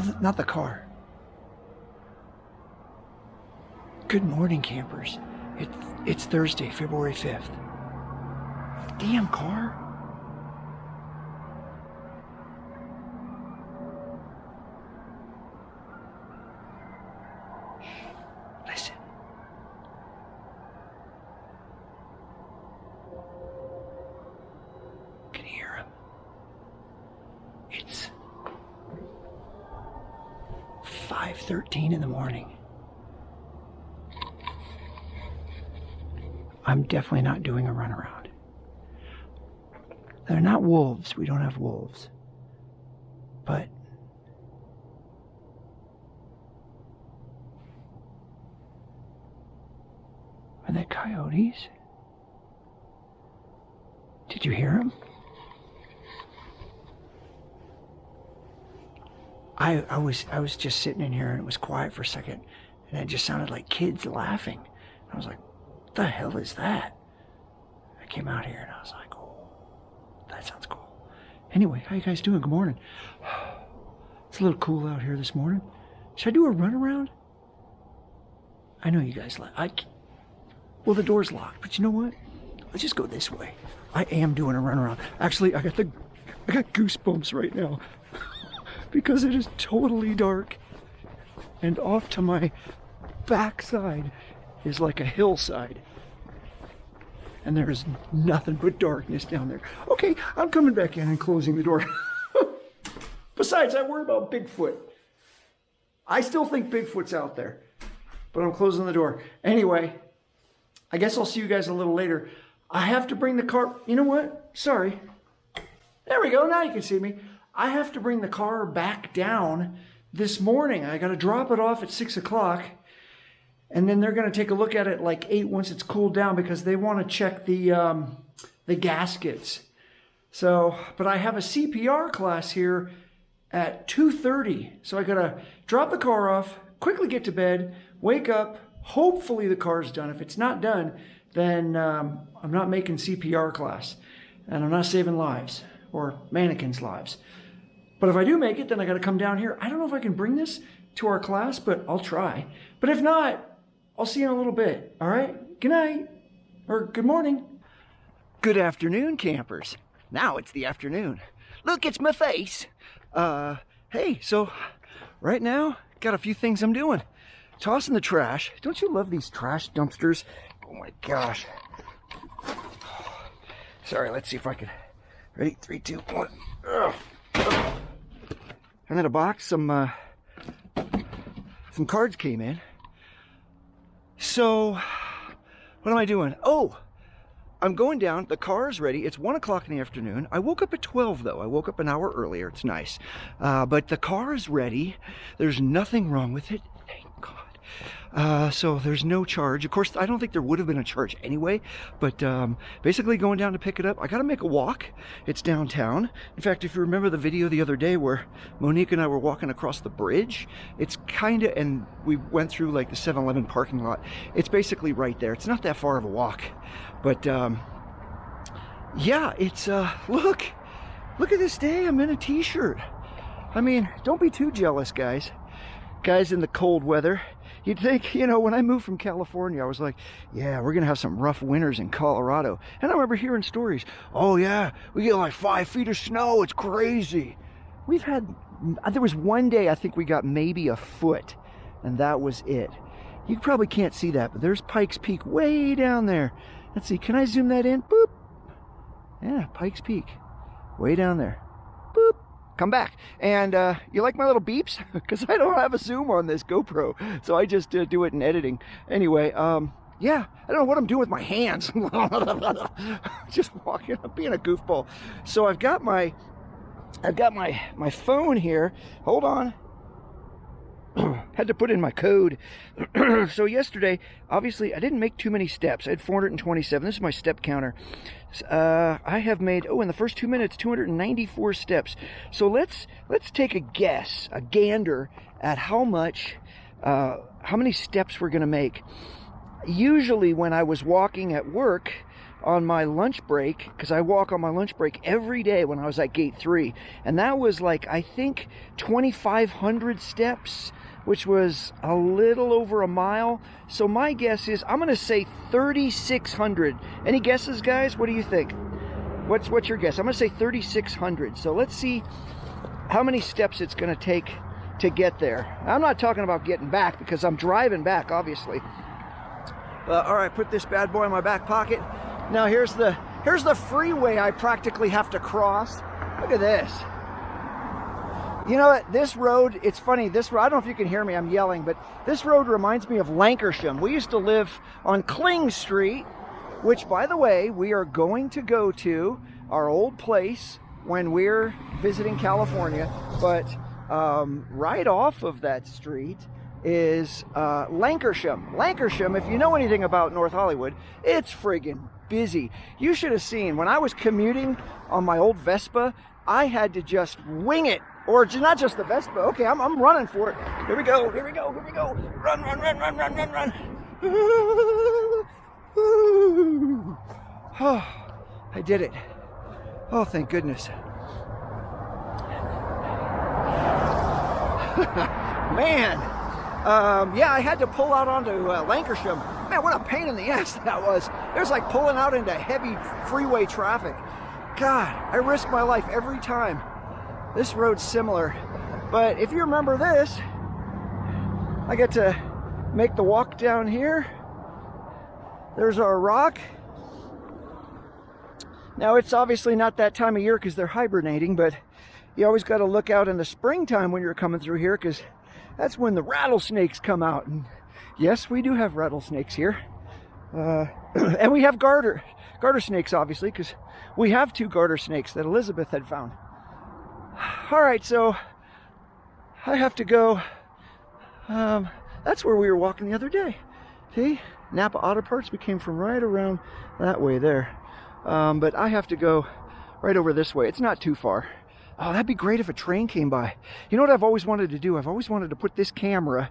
not the car. Good morning, campers. It's Thursday, February 5th. Damn car. Listen. Can you hear him? It's 5:13 in the morning. I'm definitely not doing a runaround. They're not wolves. We don't have wolves. But are they coyotes? Did you hear them? I was just sitting in here and it was quiet for a second, and it just sounded like kids laughing. I was like, what the hell is that? I came out here and I was like, oh, that sounds cool. Anyway, how you guys doing? Good morning. It's a little cool out here this morning. Should I do a runaround? I know you guys well, the door's locked, but you know what? Let's just go this way. I am doing a runaround. Actually, I got goosebumps right now because it is totally dark, and off to my backside is like a hillside, and there is nothing but darkness down there. Okay, I'm coming back in and closing the door. Besides, I worry about Bigfoot. I still think Bigfoot's out there, but I'm closing the door. Anyway, I guess I'll see you guys a little later. I have to bring the car. You know what? Sorry. There we go. Now you can see me. I have to bring the car back down this morning. I got to drop it off at 6 o'clock. And then they're going to take a look at it like 8 once it's cooled down because they want to check the gaskets. So, but I have a CPR class here at 2:30. So I got to drop the car off, quickly get to bed, wake up. Hopefully the car's done. If it's not done, then I'm not making CPR class. And I'm not saving lives or mannequins' lives. But if I do make it, then I got to come down here. I don't know if I can bring this to our class, but I'll try. But if not, I'll see you in a little bit, all right? Good night, or good morning. Good afternoon, campers. Now it's the afternoon. Look, it's my face. Hey, so right now, got a few things I'm doing. Tossing the trash. Don't you love these trash dumpsters? Oh my gosh. Sorry, let's see if I can. Ready? 3, 2, 1. And then a box, some cards came in. So, what am I doing? Oh, I'm going down. The car is ready. It's 1 o'clock in the afternoon. I woke up at 12, though. I woke up an hour earlier. It's nice. But the car is ready. There's nothing wrong with it. Thank God. So there's no charge. Of course, I don't think there would have been a charge anyway, but basically going down to pick it up. I got to make a walk. It's downtown. In fact, if you remember the video the other day where Monique and I were walking across the bridge, it's kind of, and we went through like the 7-Eleven parking lot. It's basically right there. It's not that far of a walk, but yeah, it's, look at this day. I'm in a t-shirt. I mean, don't be too jealous, guys. Guys in the cold weather. You'd think, you know, when I moved from California, I was like, yeah, we're going to have some rough winters in Colorado. And I remember hearing stories. Oh, yeah, we get like 5 feet of snow. It's crazy. We've had, there was one day I think we got maybe a foot, and that was it. You probably can't see that, but there's Pikes Peak way down there. Let's see, can I zoom that in? Boop. Yeah, Pikes Peak. Way down there. Boop. Come back. And you like my little beeps? Because I don't have a zoom on this GoPro, so I just do it in editing. Anyway, yeah, I don't know what I'm doing with my hands. Just walking, I'm being a goofball. So I've got my phone here. Hold on. Had to put in my code. So yesterday, obviously, I didn't make too many steps. I had 427. This is my step counter. I have made, in the first 2 minutes, 294 steps. So let's take a guess, a gander at how many steps we're going to make. Usually when I was walking at work on my lunch break, because I walk on my lunch break every day when I was at gate 3, and that was like, I think 2,500 steps, which was a little over a mile. So my guess is, I'm gonna say 3,600. Any guesses, guys? What do you think? What's your guess? I'm gonna say 3,600. So let's see how many steps it's gonna take to get there. I'm not talking about getting back, because I'm driving back, obviously. All right, put this bad boy in my back pocket. Now here's the freeway I practically have to cross. Look at this. You know what? This road, it's funny. This road, I don't know if you can hear me, I'm yelling, but this road reminds me of Lancashire. We used to live on Kling Street, which, by the way, we are going to go to our old place when we're visiting California. But right off of that street is Lancashire. Lancashire, if you know anything about North Hollywood, it's friggin' busy. You should have seen when I was commuting on my old Vespa, I had to just wing it. Or not just the Vespa. Okay, I'm running for it. Here we go, here we go, here we go. Run, run, run, run, run, run, run. Oh, I did it. Oh, thank goodness. Man, yeah, I had to pull out onto Lancashire. Man, what a pain in the ass that was. It was like pulling out into heavy freeway traffic. God, I risk my life every time. This road's similar, but if you remember this, I get to make the walk down here. There's our rock. Now, it's obviously not that time of year because they're hibernating, but you always got to look out in the springtime when you're coming through here, because that's when the rattlesnakes come out. And yes, we do have rattlesnakes here. And we have garter snakes, obviously, because we have 2 garter snakes that Elizabeth had found. All right, so I have to go. That's where we were walking the other day. See, Napa Auto Parts. We came from right around that way there. But I have to go right over this way. It's not too far. Oh, that'd be great if a train came by. You know what I've always wanted to do? I've always wanted to put this camera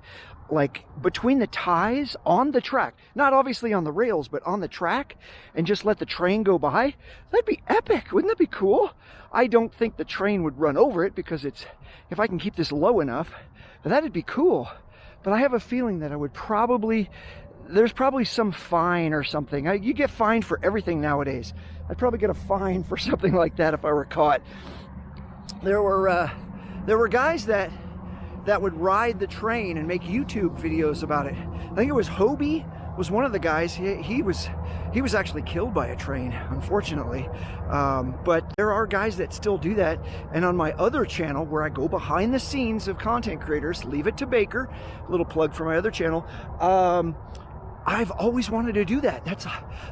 like between the ties on the track. Not obviously on the rails, but on the track, and just let the train go by. That'd be epic. Wouldn't that be cool? I don't think the train would run over it, because it's, if I can keep this low enough, that'd be cool. But I have a feeling that I would probably, there's probably some fine or something. You get fined for everything nowadays. I'd probably get a fine for something like that if I were caught. There were guys that would ride the train and make YouTube videos about it. I think it was Hobie was one of the guys. He was actually killed by a train, unfortunately. But there are guys that still do that. And on my other channel, where I go behind the scenes of content creators, Leave It to Baker, a little plug for my other channel. I've always wanted to do that.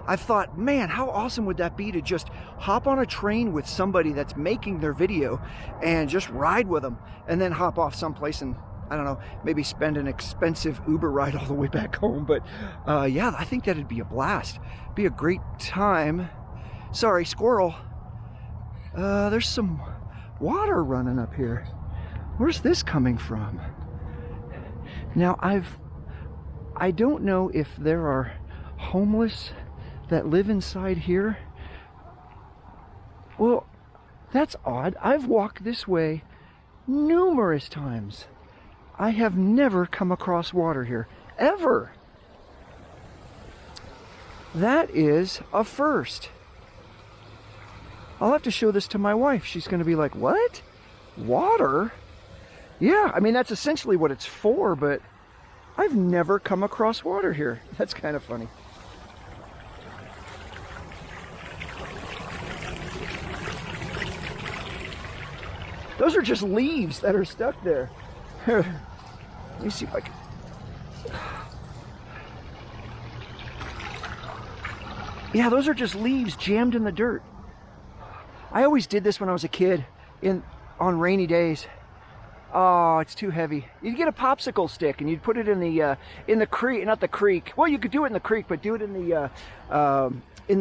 I've thought, man, how awesome would that be to just hop on a train with somebody that's making their video and just ride with them, and then hop off someplace and, I don't know, maybe spend an expensive Uber ride all the way back home. But yeah, I think that'd be a blast. Be a great time. Sorry, squirrel. There's some water running up here. Where's this coming from? Now, I don't know if there are homeless that live inside here. Well, that's odd. I've walked this way numerous times. I have never come across water here, ever. That is a first. I'll have to show this to my wife. She's going to be like, what? Water? Yeah, I mean, that's essentially what it's for, but I've never come across water here. That's kind of funny. Those are just leaves that are stuck there. Let me see if I can. Yeah, those are just leaves jammed in the dirt. I always did this when I was a kid on rainy days. Oh, it's too heavy. You'd get a popsicle stick and you'd put it in the creek, not the creek. Well, you could do it in the creek, but do it in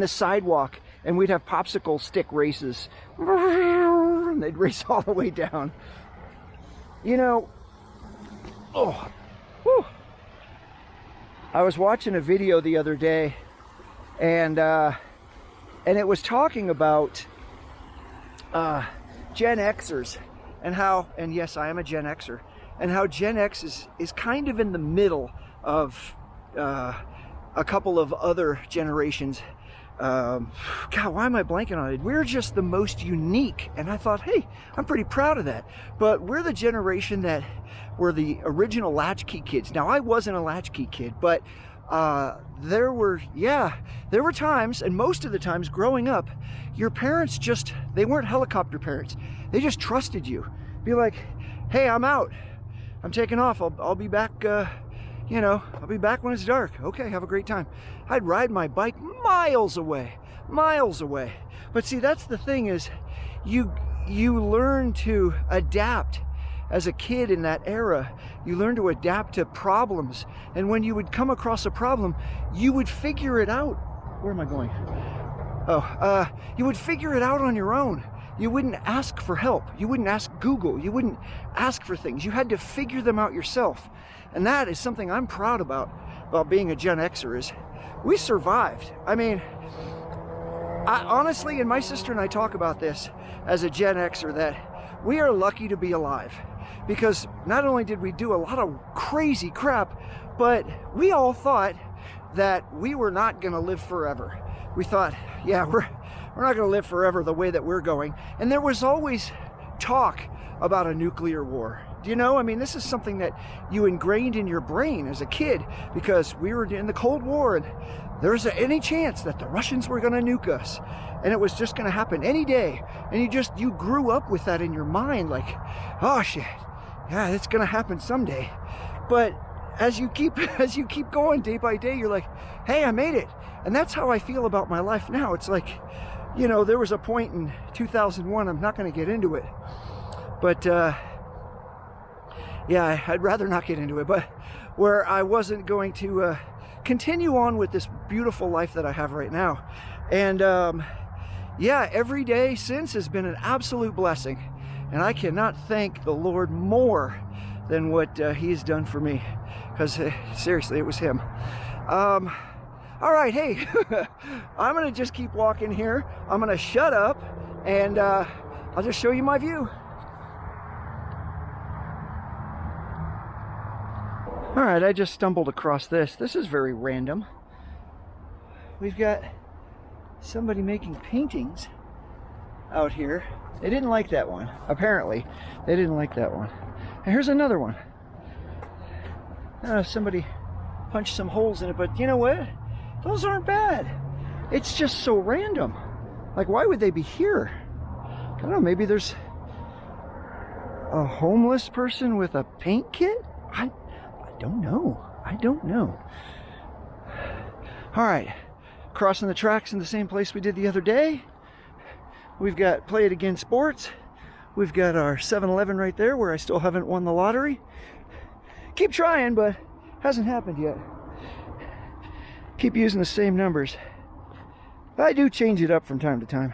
the sidewalk, and we'd have popsicle stick races. And they'd race all the way down. You know, I was watching a video the other day, and and it was talking about Gen Xers and how, and yes, I am a Gen Xer, and how Gen X is kind of in the middle of a couple of other generations. God, why am I blanking on it? We're just the most unique, and I thought, hey, I'm pretty proud of that. But we're the generation that were the original latchkey kids. Now, I wasn't a latchkey kid, but there were times, and most of the times growing up, your parents they weren't helicopter parents. They just trusted you. Be like, hey, I'm out. I'm taking off. I'll be back, I'll be back when it's dark. Okay, have a great time. I'd ride my bike miles away. But see, that's the thing is, you learn to adapt. As a kid in that era, you learn to adapt to problems. And when you would come across a problem, you would figure it out. Where am I going? You would figure it out on your own. You wouldn't ask for help. You wouldn't ask Google. You wouldn't ask for things. You had to figure them out yourself. And that is something I'm proud about being a Gen Xer, is we survived. I mean, honestly, and my sister and I talk about this as a Gen Xer, that we are lucky to be alive. Because not only did we do a lot of crazy crap, but we all thought that we were not going to live forever. We thought, yeah, we're not going to live forever the way that we're going. And there was always talk about a nuclear war. Do you know? I mean, this is something that you ingrained in your brain as a kid, because we were in the Cold War and there was any chance that the Russians were going to nuke us. And it was just going to happen any day. And you grew up with that in your mind, like, oh shit, yeah, it's going to happen someday. But as you keep going day by day, you're like, hey, I made it. And that's how I feel about my life now. It's like, there was a point in 2001, I'm not going to get into it, but yeah, I'd rather not get into it, but where I wasn't going to continue on with this beautiful life that I have right now. And yeah, every day since has been an absolute blessing, and I cannot thank the Lord more than what He's done for me, because seriously, it was Him. All right, hey, I'm gonna just keep walking here. I'm gonna shut up, and I'll just show you my view. All right, I just stumbled across this. This is very random. We've got somebody making paintings out here. They didn't like that one. Apparently, they didn't like that one. And here's another one. Somebody punched some holes in it, but you know what? Those aren't bad. It's just so random. Like, why would they be here? I don't know, maybe there's a homeless person with a paint kit? I don't know. All right, crossing the tracks in the same place we did the other day. We've got Play It Again Sports. We've got our 7-Eleven right there where I still haven't won the lottery. Keep trying, but hasn't happened yet. Keep using the same numbers. I do change it up from time to time.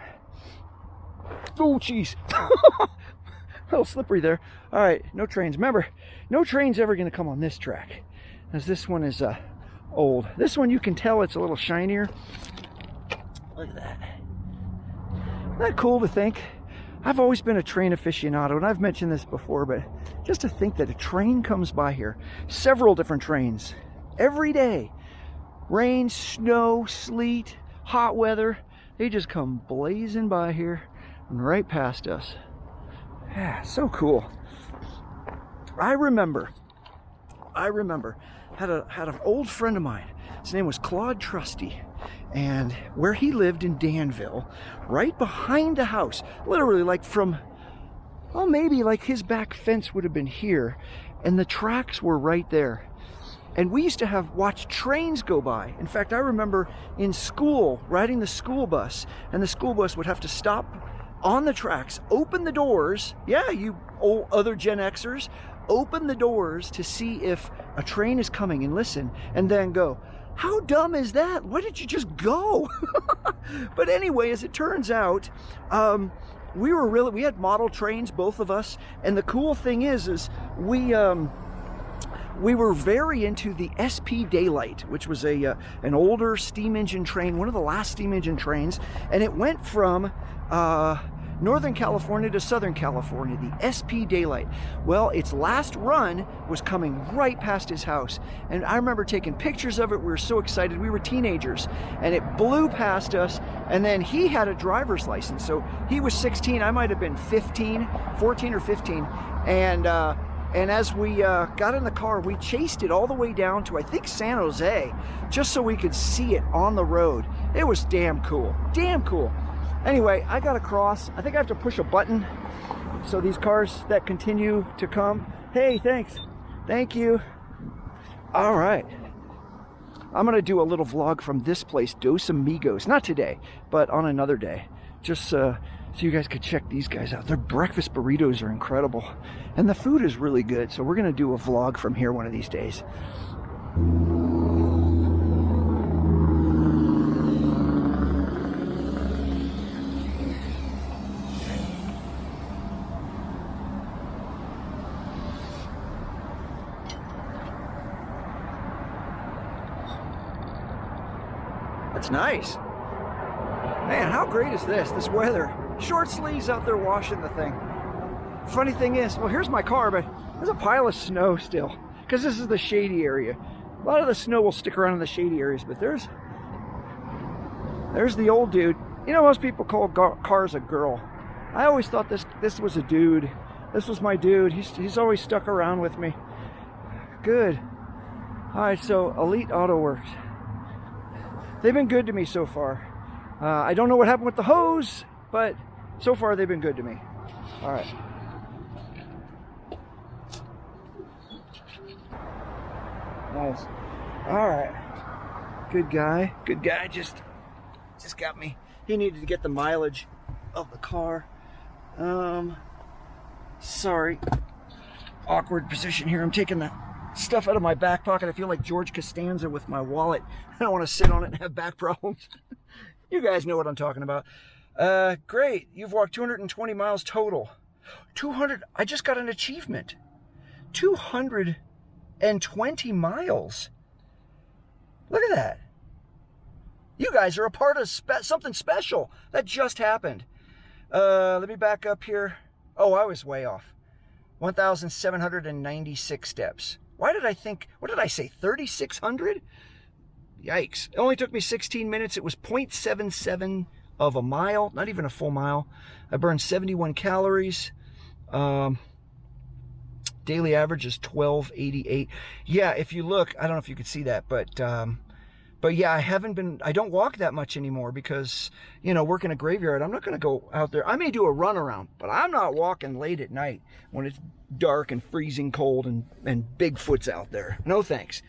Oh, jeez. A little slippery there. All right, no trains. Remember, no train's ever going to come on this track, as this one is old. This one, you can tell it's a little shinier. Look at that. Isn't that cool to think? I've always been a train aficionado, and I've mentioned this before, but just to think that a train comes by here, several different trains, every day. Rain, snow, sleet, hot weather, they just come blazing by here and right past us. Yeah, so cool. I remember, had an old friend of mine. His name was Claude Trusty, and where he lived in Danville, right behind the house, literally like from, well, maybe like his back fence would have been here, and the tracks were right there. And we used to watch trains go by. In fact, I remember in school, riding the school bus, and the school bus would have to stop on the tracks, open the doors. Yeah, you old other Gen Xers, open the doors to see if a train is coming and listen, and then go. How dumb is that? Why didn't you just go? But anyway, as it turns out, we had model trains, both of us. And the cool thing is we we were very into the SP Daylight, which was an older steam engine train, one of the last steam engine trains, and it went from Northern California to Southern California, the SP Daylight. Well, its last run was coming right past his house, and I remember taking pictures of it. We were so excited. We were teenagers, and it blew past us, and then he had a driver's license, so he was 16. I might have been 14 or 15, and as we got in the car, we chased it all the way down to, I think, San Jose, just so we could see it on the road. It was damn cool, damn cool. Anyway, I got across. I think I have to push a button so these cars that continue to come. Hey, thanks. Thank you. All right. I'm going to do a little vlog from this place, Dos Amigos. Not today, but on another day. Just so you guys could check these guys out. Their breakfast burritos are incredible. And the food is really good. So we're going to do a vlog from here one of these days. That's nice. Man, how great is this weather? Short sleeves out there washing the thing. Funny thing is, well, here's my car, but there's a pile of snow still, because this is the shady area. A lot of the snow will stick around in the shady areas, but there's the old dude. You know, most people call cars a girl. I always thought this was a dude. This was my dude. He's always stuck around with me. Good. All right, so Elite Auto Works. They've been good to me so far. I don't know what happened with the hose, but so far they've been good to me. All right. Nice. All right. Good guy. Good guy. Just got me. He needed to get the mileage of the car. Sorry. Awkward position here. I'm taking the stuff out of my back pocket. I feel like George Costanza with my wallet. I don't want to sit on it and have back problems. You guys know what I'm talking about. Great. You've walked 220 miles total. 200. I just got an achievement. 220 miles. Look at that. You guys are a part of something special that just happened. Let me back up here. Oh, I was way off. 1,796 steps. Why did I think, what did I say, 3,600? Yikes. It only took me 16 minutes. It was 0.77 of a mile, not even a full mile. I burned 71 calories. Daily average is 1288. Yeah, if you look, I don't know if you could see that, but yeah, I don't walk that much anymore because, you know, working a graveyard, I'm not going to go out there. I may do a run around, but I'm not walking late at night when it's dark and freezing cold and Bigfoot's out there. No thanks.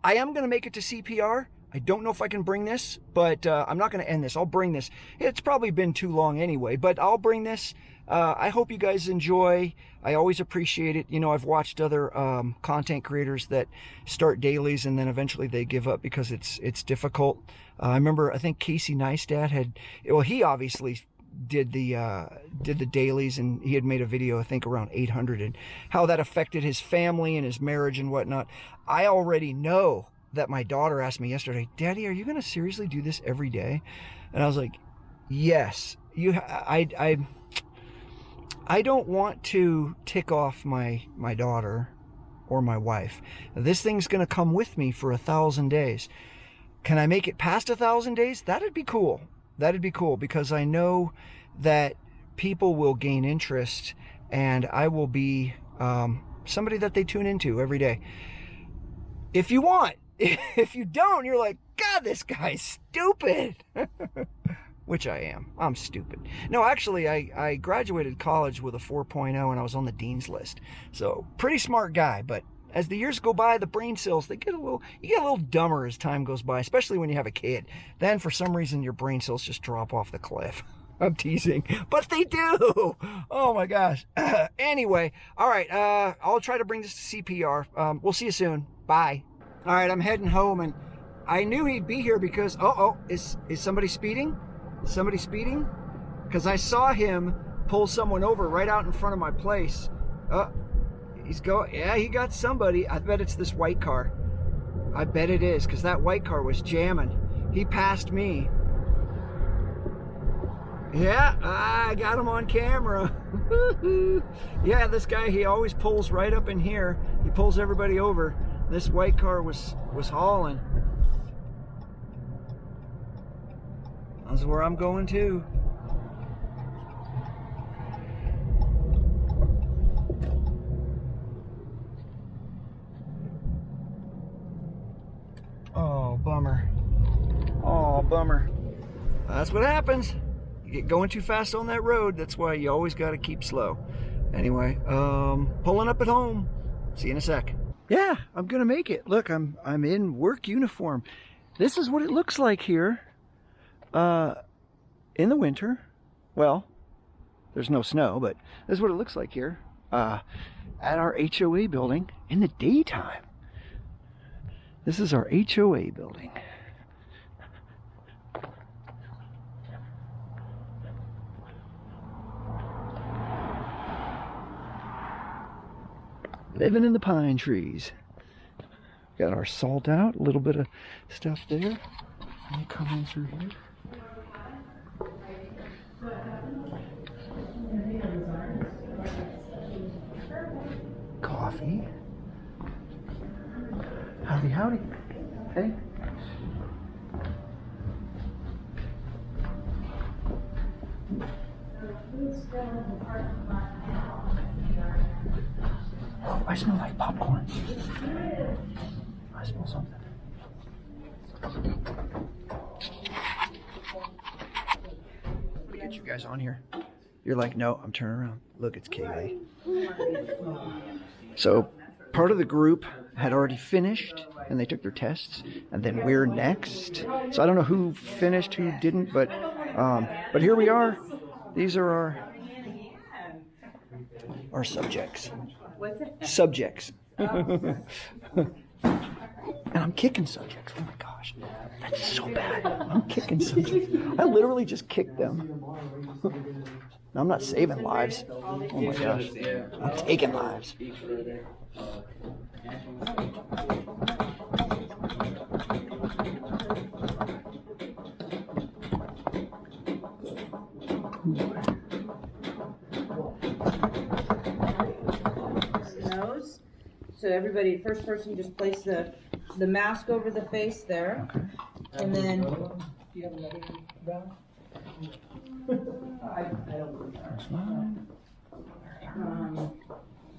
I am going to make it to CPR. I don't know if I can bring this, but I'm not going to end this. I'll bring this. It's probably been too long anyway, but I'll bring this. I hope you guys enjoy. I always appreciate it. You know, I've watched other content creators that start dailies and then eventually they give up because it's difficult. I remember, I think Casey Neistat he obviously did the dailies, and he had made a video, I think around 800, and how that affected his family and his marriage and whatnot. I already know that my daughter asked me yesterday, Daddy, are you going to seriously do this every day? And I was like, yes. I don't want to tick off my daughter or my wife. This thing's going to come with me for 1,000 days. Can I make it past 1,000 days? That'd be cool. That'd be cool, because I know that people will gain interest and I will be somebody that they tune into every day. If you want. If you don't, you're like, God, this guy's stupid. Which I am. I'm stupid. No, actually, I graduated college with a 4.0 and I was on the dean's list. So, pretty smart guy, but as the years go by, the brain cells, you get a little dumber as time goes by, especially when you have a kid. Then, for some reason, your brain cells just drop off the cliff. I'm teasing, but they do. Oh my gosh. Anyway, all right, I'll try to bring this to CPR. We'll see you soon. Bye. All right, I'm heading home, and I knew he'd be here because, is somebody speeding? Somebody speeding? Because I saw him pull someone over right out in front of my place. Yeah, he got somebody. I bet it's this white car. I bet it is, because that white car was jamming. He passed me. Yeah, I got him on camera. Yeah, this guy, he always pulls right up in here. He pulls everybody over. This white car was hauling. That's where I'm going to. Oh, bummer. Oh, bummer. That's what happens. You get going too fast on that road. That's why you always got to keep slow. Anyway, pulling up at home. See you in a sec. Yeah, I'm gonna make it. Look, I'm in work uniform. This is what it looks like here in the winter. Well, there's no snow, but this is what it looks like here at our HOA building in the daytime. This is our HOA building. Living in the pine trees. Got our salt out, a little bit of stuff there. Let me come in through here. Coffee. Howdy, howdy. Hey. Oh, I smell like popcorn. I smell something. Let me get you guys on here. You're like, no, I'm turning around. Look, it's Kaylee. So part of the group had already finished and they took their tests, and then we're next. So I don't know who finished, who didn't, but here we are. These are our subjects. What's it? Subjects. And I'm kicking subjects. Oh my gosh. That's so bad. I'm kicking subjects. I literally just kicked them. I'm not saving lives. Oh my gosh. I'm taking lives. Nose. So everybody, first person, just place the mask over the face there, okay. And then. Do you have another bag? There's mine.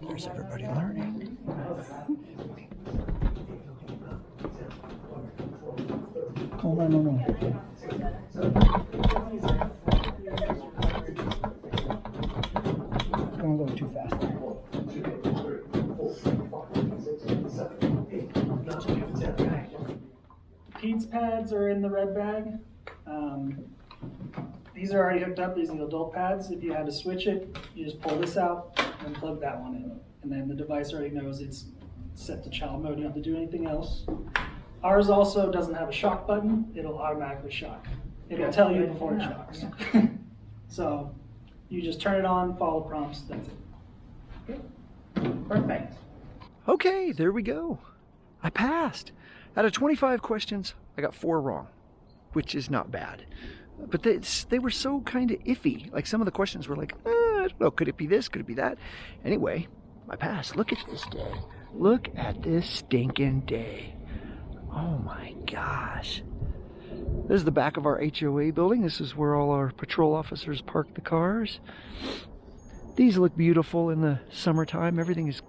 There's everybody learning. Oh no. It's going a little too fast. Pete's pads are in the red bag. These are already hooked up. These are the adult pads. If you had to switch it, you just pull this out and plug that one in. And then the device already knows it's set to child mode. You don't have to do anything else. Ours also doesn't have a shock button. It'll automatically shock. It'll tell you before it shocks. So you just turn it on, follow prompts, that's it. Okay. Perfect. Okay, there we go. I passed. Out of 25 questions, I got 4 wrong, which is not bad. But they were so kind of iffy. Like some of the questions were like, I don't know, could it be this? Could it be that? Anyway, I passed. Look at this day. Look at this stinking day. Oh my gosh. This is the back of our HOA building. This is where all our patrol officers park the cars. These look beautiful in the summertime. Everything is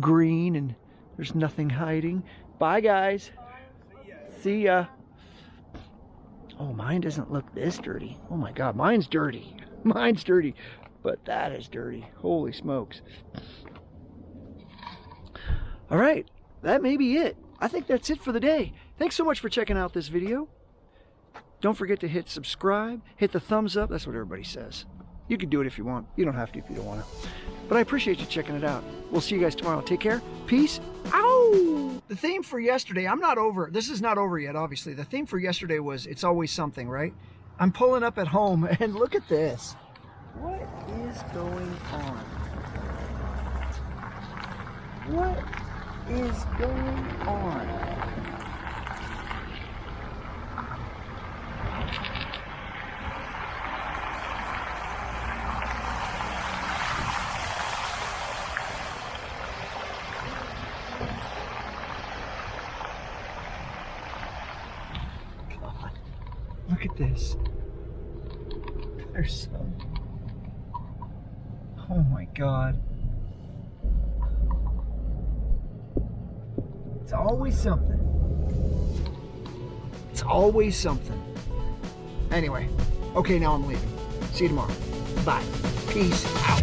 green and there's nothing hiding. Bye guys. See ya. Oh, mine doesn't look this dirty. Oh my God, mine's dirty. Mine's dirty, but that is dirty. Holy smokes. All right, that may be it. I think that's it for the day. Thanks so much for checking out this video. Don't forget to hit subscribe, hit the thumbs up. That's what everybody says. You can do it if you want. You don't have to if you don't want to. But I appreciate you checking it out. We'll see you guys tomorrow. Take care. Peace. Ow! The theme for yesterday, I'm not over. This is not over yet, obviously. The theme for yesterday was It's Always Something, right? I'm pulling up at home and look at this. What is going on? What is going on? God, look at this. There's some. Oh my God. It's always something. It's always something. Anyway, okay, now I'm leaving. See you tomorrow. Bye. Peace out.